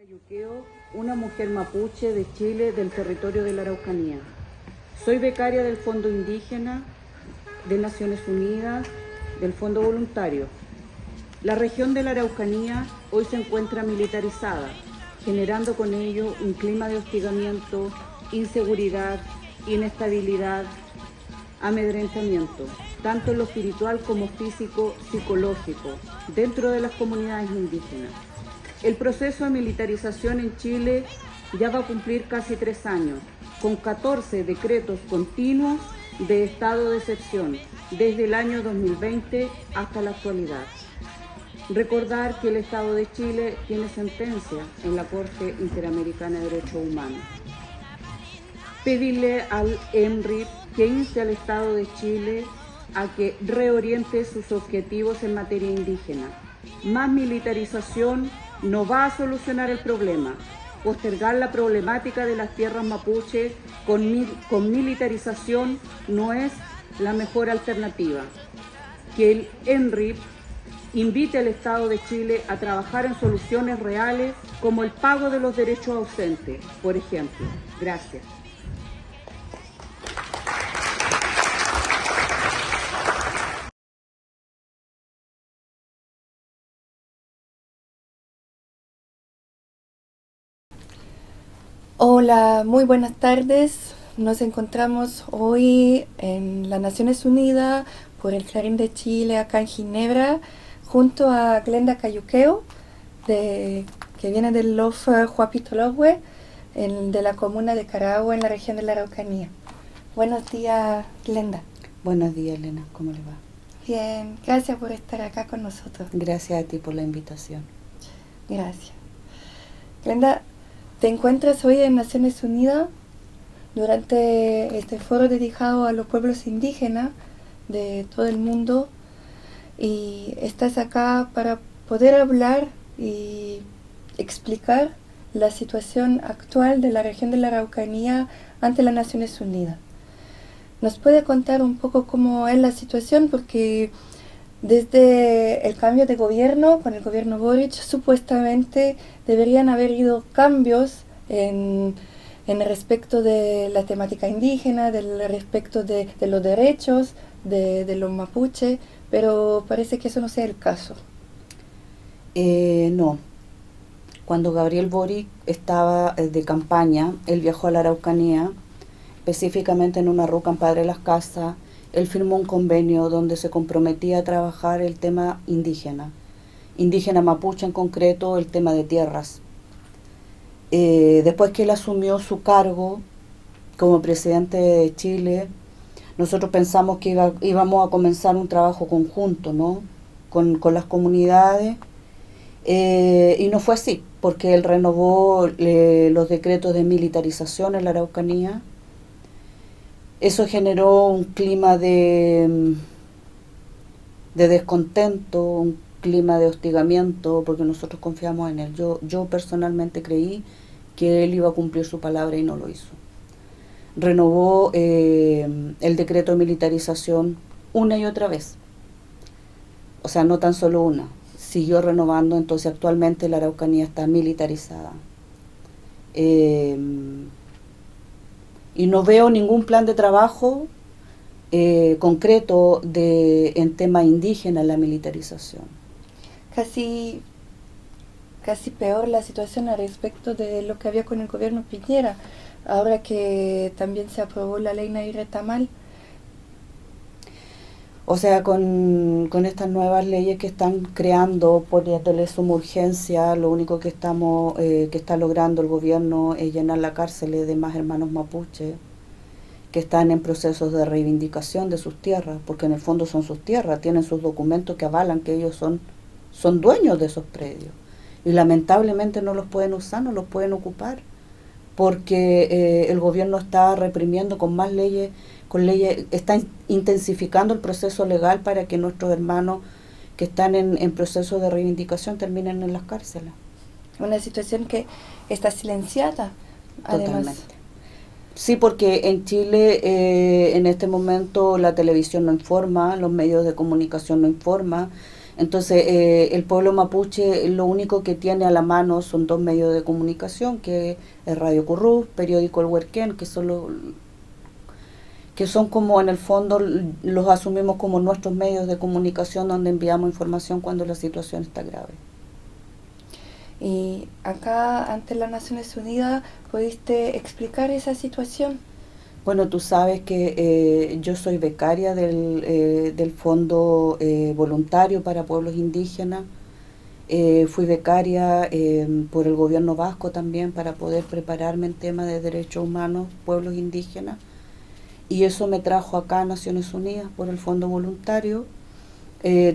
Cayuqueo, una mujer mapuche de Chile del territorio de la Araucanía. Soy becaria del Fondo Indígena de Naciones Unidas, del Fondo Voluntario. La región de la Araucanía hoy se encuentra militarizada, generando con ello un clima de hostigamiento, inseguridad, inestabilidad, amedrentamiento, tanto en lo espiritual como físico, psicológico, dentro de las comunidades indígenas. El proceso de militarización en Chile ya va a cumplir casi 3 años, con 14 decretos continuos de estado de excepción, desde el año 2020 hasta la actualidad. Recordar que el Estado de Chile tiene sentencia en la Corte Interamericana de Derechos Humanos. Pedirle al ENRIP que inste al Estado de Chile a que reoriente sus objetivos en materia indígena. Más militarización no va a solucionar el problema. Postergar la problemática de las tierras mapuche con militarización no es la mejor alternativa. Que el ENRIP invite al Estado de Chile a trabajar en soluciones reales como el pago de los derechos ausentes, por ejemplo. Gracias. Hola, muy buenas tardes. Nos encontramos hoy en las Naciones Unidas por el Clarín de Chile, acá en Ginebra, junto a Glenda Cayuqueo, que viene del LOF Huapitologüe, de la comuna de Carahue, en la región de la Araucanía. Buenos días, Glenda. Buenos días, Elena. ¿Cómo le va? Bien, gracias por estar acá con nosotros. Gracias a ti por la invitación. Gracias. Glenda, te encuentras hoy en Naciones Unidas durante este foro dedicado a los pueblos indígenas de todo el mundo y estás acá para poder hablar y explicar la situación actual de la región de la Araucanía ante las Naciones Unidas. ¿Nos puede contar un poco cómo es la situación? Porque desde el cambio de gobierno, con el gobierno Boric, supuestamente deberían haber ido cambios en respecto de la temática indígena, del respecto de los derechos de los mapuche, pero parece que eso no sea el caso. No. Cuando Gabriel Boric estaba de campaña, él viajó a la Araucanía, específicamente en una ruca en Padre Las Casas. Él firmó un convenio donde se comprometía a trabajar el tema indígena mapuche en concreto, el tema de tierras. Después que él asumió su cargo como presidente de Chile, nosotros pensamos que íbamos a comenzar un trabajo conjunto, ¿no? con las comunidades, y no fue así, porque él renovó los decretos de militarización en la Araucanía. Eso generó un clima de descontento, un clima de hostigamiento, porque nosotros confiamos en él. Yo personalmente creí que él iba a cumplir su palabra y no lo hizo. Renovó el decreto de militarización una y otra vez. O sea, no tan solo una. Siguió renovando, entonces actualmente la Araucanía está militarizada. Y no veo ningún plan de trabajo concreto en tema indígena en la militarización. Casi peor la situación al respecto de lo que había con el gobierno Piñera, ahora que también se aprobó la ley Nair Tamal. O sea, con estas nuevas leyes que están creando, poniéndole suma urgencia, lo único que está logrando el gobierno es llenar la cárcel de más hermanos mapuche que están en procesos de reivindicación de sus tierras, porque en el fondo son sus tierras, tienen sus documentos que avalan que ellos son dueños de esos predios. Y lamentablemente no los pueden usar, no los pueden ocupar, porque el gobierno está reprimiendo con más leyes, está intensificando el proceso legal para que nuestros hermanos que están en proceso de reivindicación terminen en las cárceles. Una situación que está silenciada, además. Totalmente. Sí, porque en Chile en este momento la televisión no informa, los medios de comunicación no informan, Entonces, el pueblo mapuche lo único que tiene a la mano son dos medios de comunicación, que es Radio Currú, periódico El Huerquén, que son como en el fondo los asumimos como nuestros medios de comunicación donde enviamos información cuando la situación está grave. Y acá, ante las Naciones Unidas, ¿pudiste explicar esa situación? Bueno, tú sabes que yo soy becaria del Fondo Voluntario para Pueblos Indígenas. Fui becaria por el gobierno vasco también para poder prepararme en temas de derechos humanos, pueblos indígenas. Y eso me trajo acá a Naciones Unidas por el Fondo Voluntario.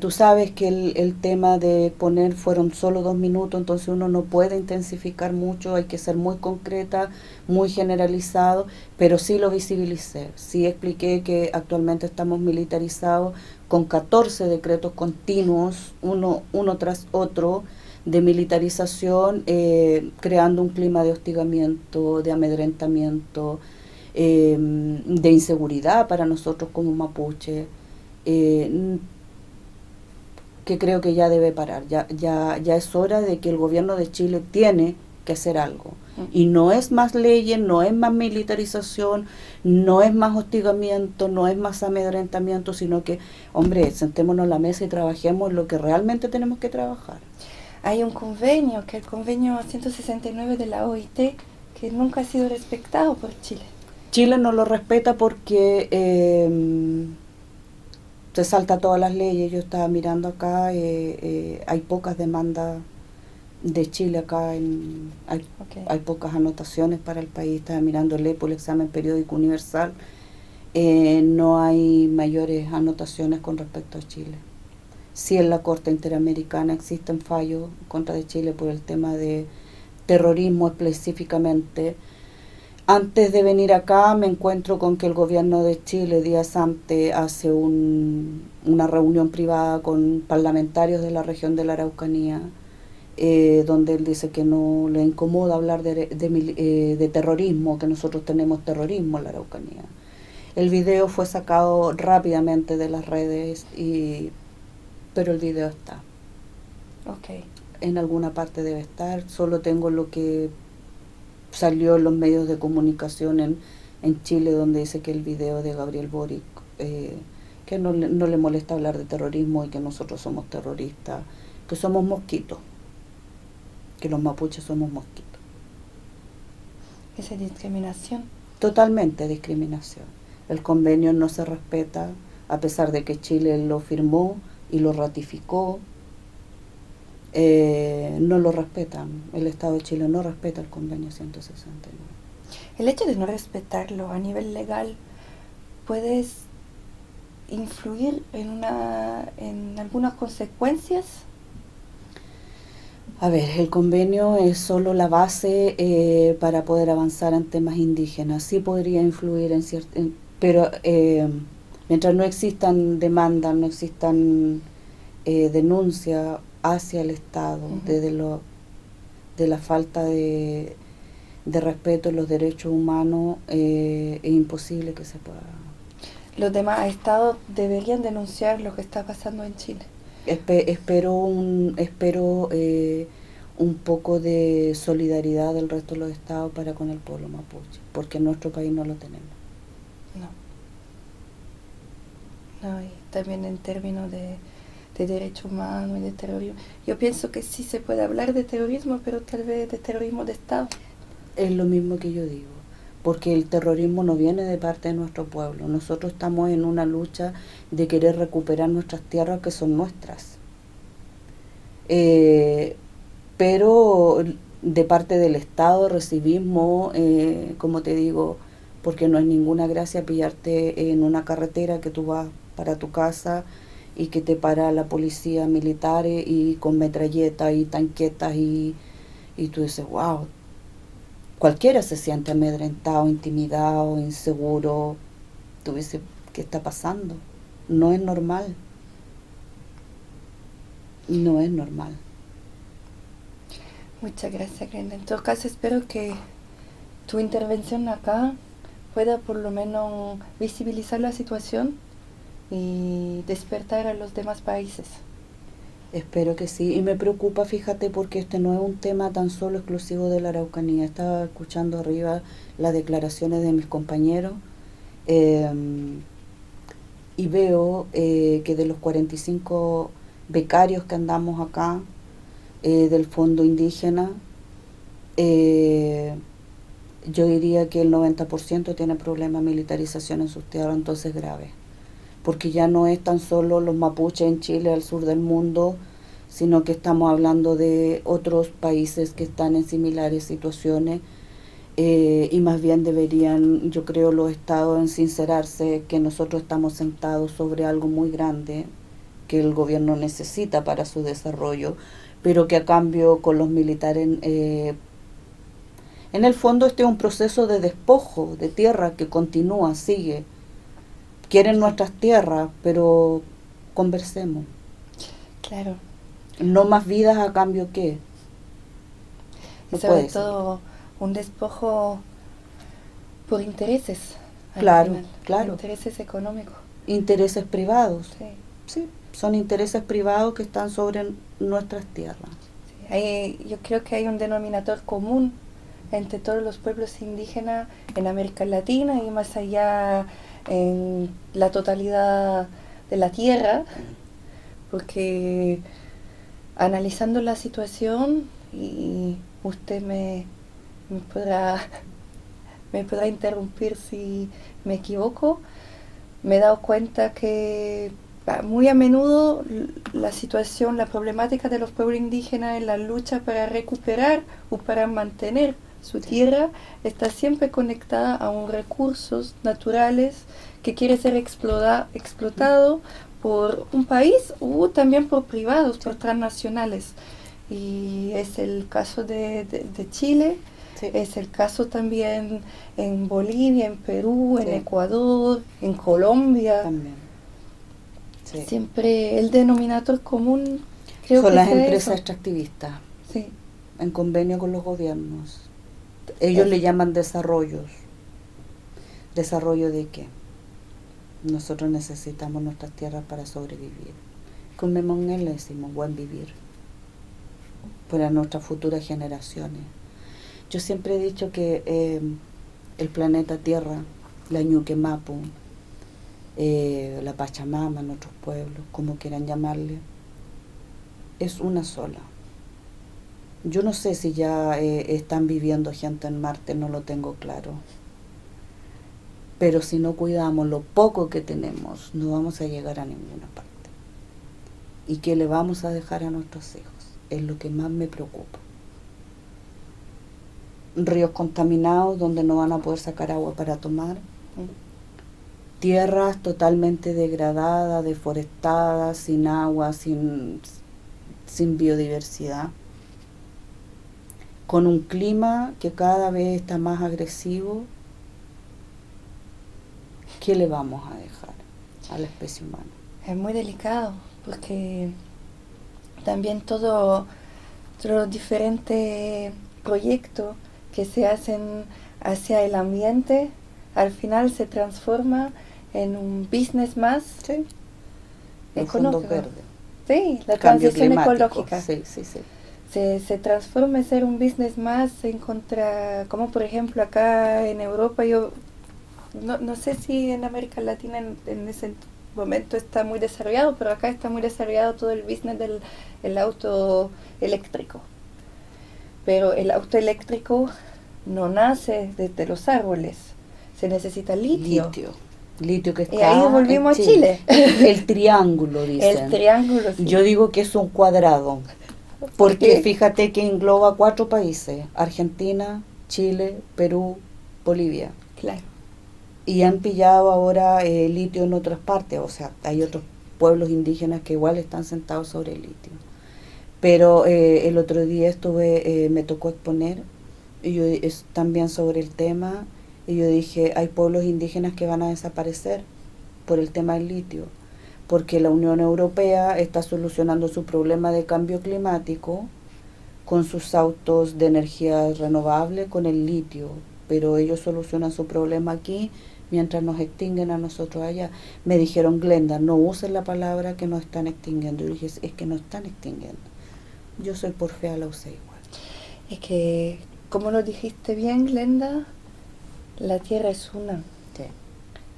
Tú sabes que el tema de poner fueron solo 2 minutos, entonces uno no puede intensificar mucho, hay que ser muy concreta, muy generalizado, pero sí lo visibilicé. Sí expliqué que actualmente estamos militarizados con 14 decretos continuos, uno tras otro, de militarización, creando un clima de hostigamiento, de amedrentamiento, de inseguridad para nosotros como mapuche, que creo que ya debe parar. Ya es hora de que el gobierno de Chile tiene que hacer algo. Y no es más leyes, no es más militarización, no es más hostigamiento, no es más amedrentamiento, sino que, hombre, sentémonos a la mesa y trabajemos lo que realmente tenemos que trabajar. Hay un convenio, que es el convenio 169 de la OIT, que nunca ha sido respetado por Chile. Chile no lo respeta porque se salta todas las leyes. Yo estaba mirando acá, hay pocas demandas de Chile acá, hay pocas anotaciones para el país. Estaba mirando el EPO, el examen periódico universal, no hay mayores anotaciones con respecto a Chile. Sí, en la Corte Interamericana existen fallos en contra de Chile por el tema de terrorismo específicamente. Antes de venir acá me encuentro con que el gobierno de Chile días antes hace una reunión privada con parlamentarios de la región de la Araucanía, donde él dice que no le incomoda hablar de terrorismo, que nosotros tenemos terrorismo en la Araucanía. El video fue sacado rápidamente de las redes, pero el video está. Okay. En alguna parte debe estar, solo tengo lo que salió en los medios de comunicación en Chile, donde dice que el video de Gabriel Boric, que no le molesta hablar de terrorismo y que nosotros somos terroristas, que somos mosquitos, que los mapuches somos mosquitos. ¿Esa es discriminación? Totalmente discriminación. El convenio no se respeta, a pesar de que Chile lo firmó y lo ratificó. No lo respetan. El Estado de Chile no respeta el convenio 169. El hecho de no respetarlo a nivel legal, ¿puedes influir en algunas consecuencias? A ver, el convenio es solo la base para poder avanzar en temas indígenas. Sí podría influir pero mientras no existan demandas, no existan denuncias hacia el Estado, de la falta de respeto en los derechos humanos, es imposible que se pueda. Los demás estados deberían denunciar lo que está pasando en Chile. Espero un poco de solidaridad del resto de los estados para con el pueblo mapuche, porque en nuestro país no lo tenemos. No, y también en términos de derechos humanos y de terrorismo. Yo pienso que sí se puede hablar de terrorismo, pero tal vez de terrorismo de Estado. Es lo mismo que yo digo, porque el terrorismo no viene de parte de nuestro pueblo. Nosotros estamos en una lucha de querer recuperar nuestras tierras que son nuestras. Pero de parte del Estado recibimos, como te digo, porque no es ninguna gracia pillarte en una carretera que tú vas para tu casa y que te para la policía militar y con metralletas y tanquetas y tú dices, wow, cualquiera se siente amedrentado, intimidado, inseguro. Tú dices, ¿qué está pasando? No es normal. No es normal. Muchas gracias, Glenda. En todo caso, espero que tu intervención acá pueda por lo menos visibilizar la situación y despertar a los demás países. Espero que sí. Y me preocupa, fíjate, porque este no es un tema tan solo exclusivo de la Araucanía. Estaba escuchando arriba las declaraciones de mis compañeros eh, y veo que de los 45 becarios que andamos acá, del fondo indígena, yo diría que el 90% tiene problemas de militarización en sus tierras, entonces grave. Porque ya no es tan solo los mapuches en Chile, al sur del mundo, sino que estamos hablando de otros países que están en similares situaciones y más bien deberían, yo creo, los estados en sincerarse que nosotros estamos sentados sobre algo muy grande que el gobierno necesita para su desarrollo, pero que a cambio con los militares, en el fondo este es un proceso de despojo de tierra que continúa, sigue. Quieren nuestras tierras, pero conversemos. Claro. No más vidas a cambio que. Y No sobre puede ser. todo un despojo por intereses. Al Claro, final, claro. intereses económicos. Intereses privados. Sí. Sí, son intereses privados que están sobre nuestras tierras. Sí. Yo creo que hay un denominador común entre todos los pueblos indígenas en América Latina y más allá en la totalidad de la tierra, porque analizando la situación, y usted me podrá interrumpir si me equivoco, me he dado cuenta que muy a menudo la situación, la problemática de los pueblos indígenas en la lucha para recuperar o para mantener su tierra está siempre conectada a unos recursos naturales que quiere ser explotado por un país o también por privados, por transnacionales. Y es el caso de Chile, Sí. es el caso también en Bolivia, en Perú, en Sí. Ecuador, en Colombia. También. Sí. Siempre el denominador común creo Son que las sea empresas eso. extractivistas, Sí. en convenio con los gobiernos. Ellos le llaman desarrollos. ¿Desarrollo de qué? Nosotros necesitamos nuestras tierras para sobrevivir. Con Memón le decimos buen vivir para nuestras futuras generaciones. Yo siempre he dicho que el planeta Tierra, la Ñuque Mapu, la Pachamama, nuestros pueblos, como quieran llamarle, es una sola. Yo no sé si ya están viviendo gente en Marte, no lo tengo claro. Pero si no cuidamos lo poco que tenemos, no vamos a llegar a ninguna parte. ¿Y qué le vamos a dejar a nuestros hijos? Es lo que más me preocupa. Ríos contaminados donde no van a poder sacar agua para tomar. Tierras totalmente degradadas, deforestadas, sin agua, sin biodiversidad. Con un clima que cada vez está más agresivo. ¿Qué le vamos a dejar a la especie humana? Es muy delicado porque también todos los diferentes proyectos que se hacen hacia el ambiente al final se transforma en un business más Los fondos económico. verdes. Sí, la Cambio transición climático. ecológica. Sí. Se transforma en ser un business más en contra, como por ejemplo acá en Europa, yo no sé si en América Latina en ese momento está muy desarrollado, pero acá está muy desarrollado todo el business del auto eléctrico. Pero el auto eléctrico no nace desde los árboles, se necesita litio. Litio que está Y ahí volvimos en a Chile. El triángulo, dicen. El triángulo, sí. Yo digo que es un cuadrado, porque fíjate que engloba 4 países: Argentina, Chile, Perú, Bolivia. Claro. Y han pillado ahora litio en otras partes, o sea, hay otros pueblos indígenas que igual están sentados sobre el litio. Pero el otro día me tocó exponer y yo también sobre el tema, y yo dije, hay pueblos indígenas que van a desaparecer por el tema del litio, porque la Unión Europea está solucionando su problema de cambio climático con sus autos de energía renovable, con el litio, pero ellos solucionan su problema aquí mientras nos extinguen a nosotros allá. Me dijeron, Glenda, no uses la palabra que nos están extinguiendo. Yo dije, es que nos están extinguiendo. Yo soy por fea, la usé igual. Es que, como lo dijiste bien, Glenda, la Tierra es una. Sí.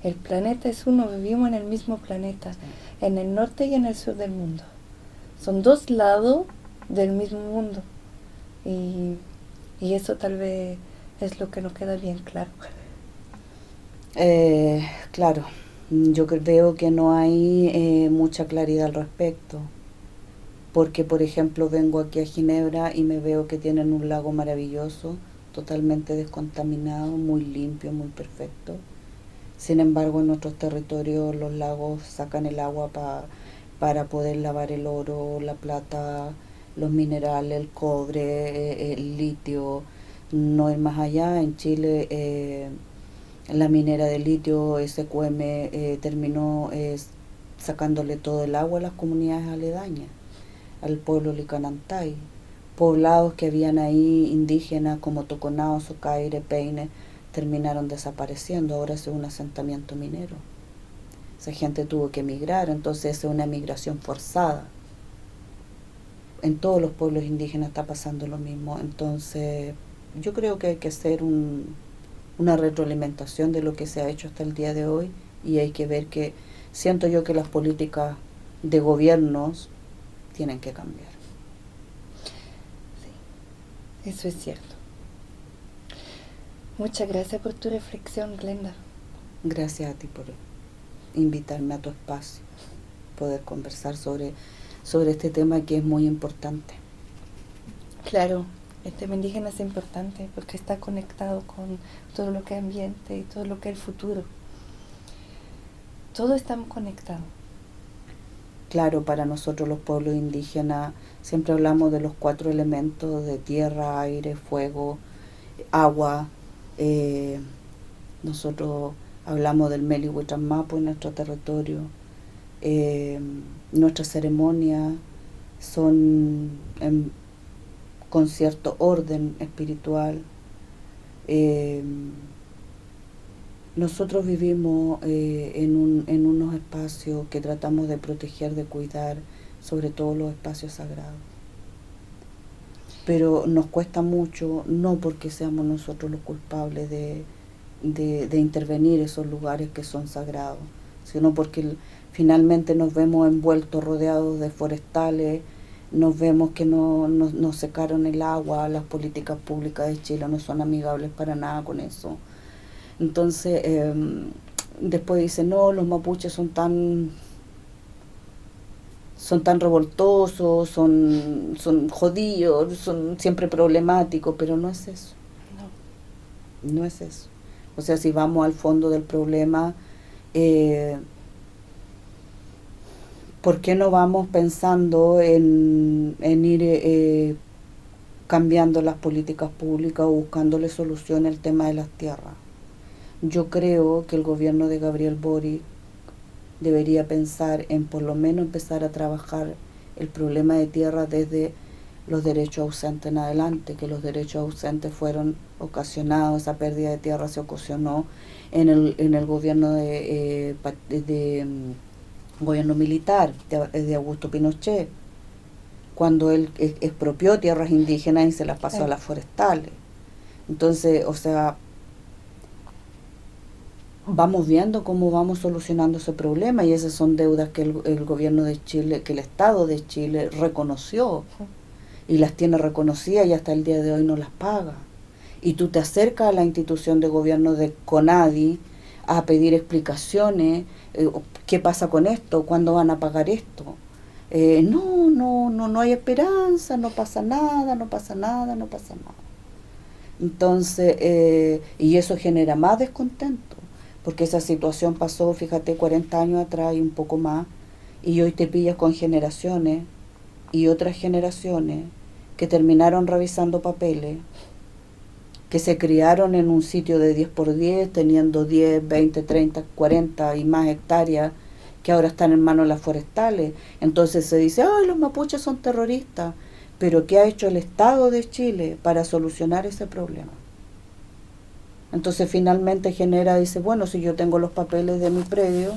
El planeta es uno, vivimos en el mismo planeta, Sí. en el norte y en el sur del mundo. Son dos lados del mismo mundo. Y eso tal vez es lo que nos queda bien claro. Claro, yo veo que no hay mucha claridad al respecto. Porque, por ejemplo, vengo aquí a Ginebra y me veo que tienen un lago maravilloso, totalmente descontaminado, muy limpio, muy perfecto. Sin embargo, en nuestros territorios los lagos sacan el agua para poder lavar el oro, la plata, los minerales, el cobre, el litio. No ir más allá, en Chile la minera de litio, SQM, terminó sacándole todo el agua a las comunidades aledañas, al pueblo Licanantay. Poblados que habían ahí indígenas como Toconao, Socaire, Peine, terminaron desapareciendo. Ahora es un asentamiento minero. Esa gente tuvo que emigrar, entonces es una migración forzada. En todos los pueblos indígenas está pasando lo mismo. Entonces yo creo que hay que hacer una retroalimentación de lo que se ha hecho hasta el día de hoy, y hay que ver que siento yo que las políticas de gobiernos tienen que cambiar. Sí, eso es cierto. Muchas gracias por tu reflexión, Glenda. Gracias a ti por invitarme a tu espacio, poder conversar sobre este tema que es muy importante. Claro, el tema indígena es importante porque está conectado con todo lo que es ambiente y todo lo que es el futuro. Todo está conectado. Claro, para nosotros los pueblos indígenas siempre hablamos de los 4 elementos de tierra, aire, fuego, agua. Nosotros hablamos del Meli Huitramapu en nuestro territorio. Nuestras ceremonias son con cierto orden espiritual. Nosotros vivimos en unos espacios que tratamos de proteger, de cuidar, sobre todo los espacios sagrados. Pero nos cuesta mucho, no porque seamos nosotros los culpables de intervenir esos lugares que son sagrados, sino porque finalmente nos vemos envueltos, rodeados de forestales, nos vemos que nos secaron el agua, las políticas públicas de Chile no son amigables para nada con eso. Entonces, después dicen, no, los mapuches son tan revoltosos, son jodidos, son siempre problemáticos, pero no es eso. No es eso. O sea, si vamos al fondo del problema, ¿por qué no vamos pensando en ir cambiando las políticas públicas o buscándole solución al tema de las tierras? Yo creo que el gobierno de Gabriel Boric debería pensar en por lo menos empezar a trabajar el problema de tierra desde los derechos ausentes en adelante, que los derechos ausentes fueron ocasionados, esa pérdida de tierra se ocasionó en el gobierno de gobierno militar de Augusto Pinochet, cuando él expropió tierras indígenas y se las pasó a las forestales. Entonces, o sea, vamos viendo cómo vamos solucionando ese problema, y esas son deudas que el gobierno de Chile, que el Estado de Chile reconoció y las tiene reconocidas y hasta el día de hoy no las paga. Y tú te acercas a la institución de gobierno de CONADI a pedir explicaciones, ¿qué pasa con esto? ¿Cuándo van a pagar esto? No hay esperanza, no pasa nada. Entonces, y eso genera más descontento, porque esa situación pasó, fíjate, 40 años atrás y un poco más, y hoy te pillas con generaciones y otras generaciones que terminaron revisando papeles, que se criaron en un sitio de 10x10, teniendo 10, 20, 30, 40 y más hectáreas, que ahora están en manos de las forestales. Entonces se dice, ¡ay, los mapuches son terroristas! Pero ¿qué ha hecho el Estado de Chile para solucionar ese problema? Entonces finalmente genera, dice, bueno, si yo tengo los papeles de mi predio,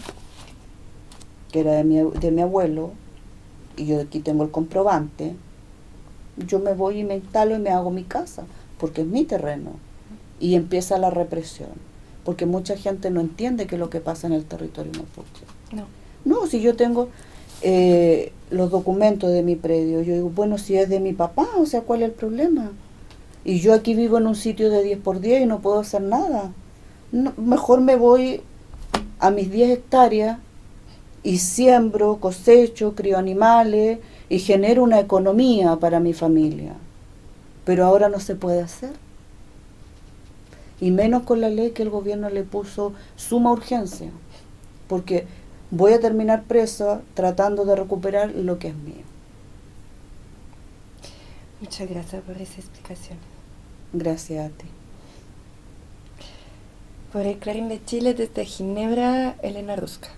que era de mi abuelo, y yo aquí tengo el comprobante, yo me voy y me instalo y me hago mi casa, porque es mi terreno. Y empieza la represión, porque mucha gente no entiende qué es lo que pasa en el territorio mapuche. No. No, si yo tengo los documentos de mi predio, yo digo, bueno, si es de mi papá, o sea, ¿cuál es el problema? Y yo aquí vivo en un sitio de 10x10 y no puedo hacer nada. No, mejor me voy a mis 10 hectáreas y siembro, cosecho, crío animales y genero una economía para mi familia. Pero ahora no se puede hacer. Y menos con la ley que el gobierno le puso suma urgencia. Porque voy a terminar presa tratando de recuperar lo que es mío. Muchas gracias por esa explicación. Gracias a ti. Por el Clarín de Chile, desde Ginebra, Elena Rusca.